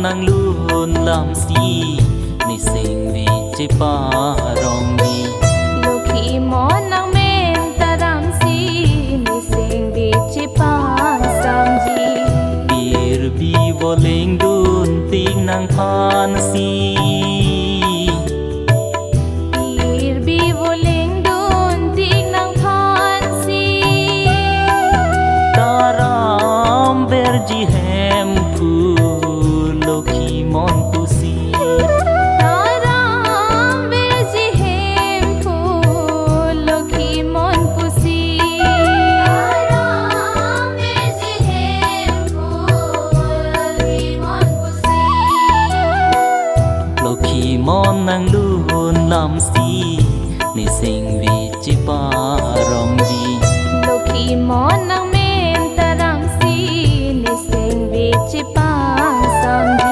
nang luôn làm gì ni sinh vì chỉ pa rong đi lúc khi món nang men ta làm gì ni sinh vì chỉ pa sam gì bir bi vô linh đun tiếng nang phan si bir bi vô linh đun tiếng nang phan si ta ram berji hem phu lo khi mon tu si món nang luôn làm gì ni sinh vì chỉ pa rong đi lúc khi món nang men ta làm gì ni sinh vì chỉ pa sam đi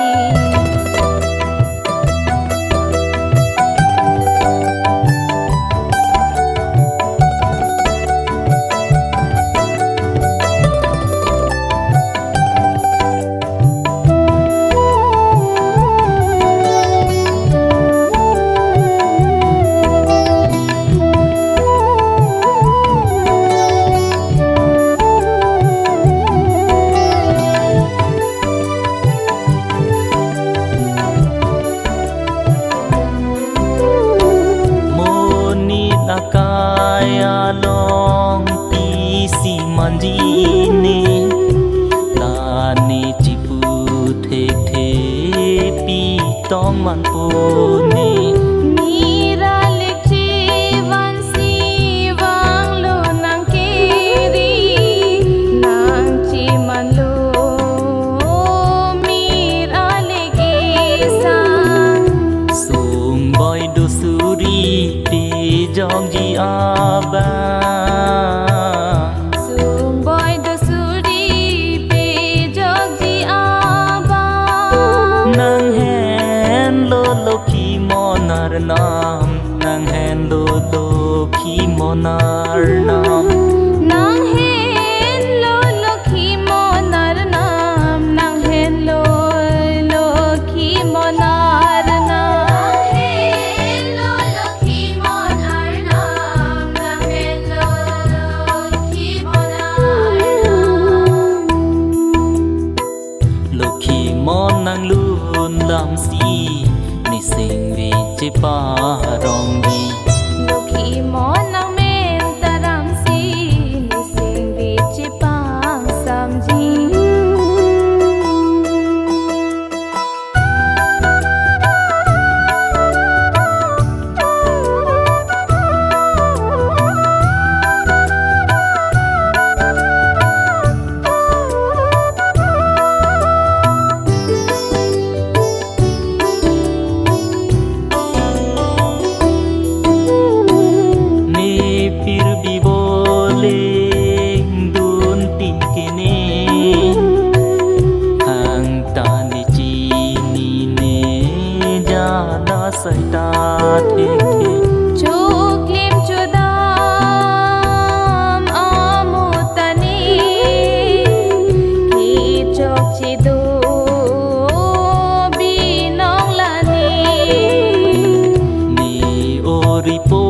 kaya long pi si manjini lani chipu the the pi tong man puni mira lekchi van si wang lo nang kiri nang chi man lo mira leki sang sung boy do suri pi jong ji aba sung boy do suri pe jog ji aba nang hen lo ki monar nam nang hen lo ki monar nam nang hen lo khi monar nam nang hen lo khi monar nam hen lo khi monar nam nang hen lo khi monar nam lo khi mon nang luôn làm gì ni sinh vì chỉ pa rong đi lúc khi món nang men ta làm gì ni sinh vì chỉ pa sam gì sai ta thế chúc lim chua đam amutani khi chok chi du bi nong lani ni oripo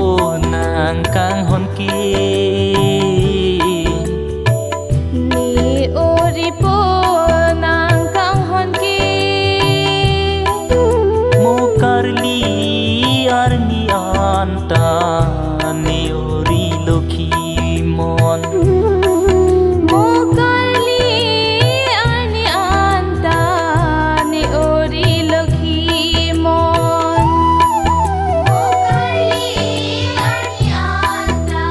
nang kang hon ki ni oripo nang kang hon ki karli arni anta ni ori lokhi mon mo karli arni anta ni ori lokhi mon mo karli arni anta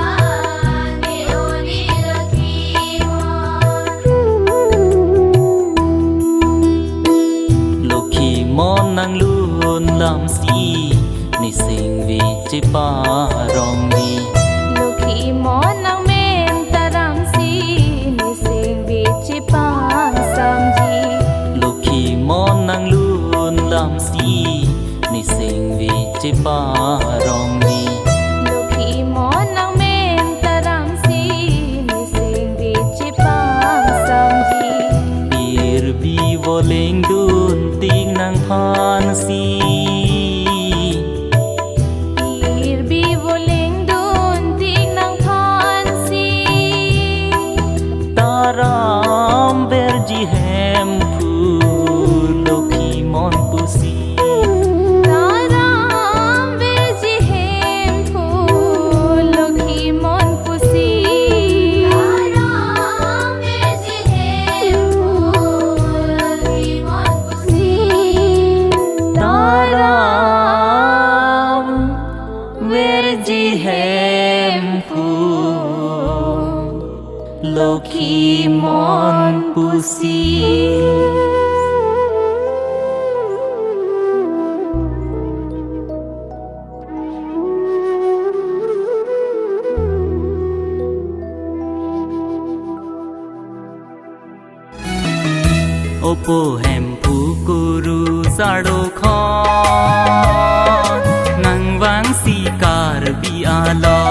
ni ori lokhi mon lokhi mon nang luôn làm gì ni sinh vì chỉ pa rong đi lúc khi món nang men ta làm gì ni sinh vì chỉ pa sam gì lúc khi mon nang luôn làm gì ni sinh vì chỉ pa rong đi lúc khi món nang men ta làm gì ni sinh vì chỉ pa sam gì bir bi vô linh đun tiếng hem phu lokhi mon pusi Taram veji hem phul lokhi mon pusi Taram veji hem phul lokhi mon pusi Taram verji hem phu lokhi mon pusi Opo hem phu kuru sado khon nang wang si kar bi alo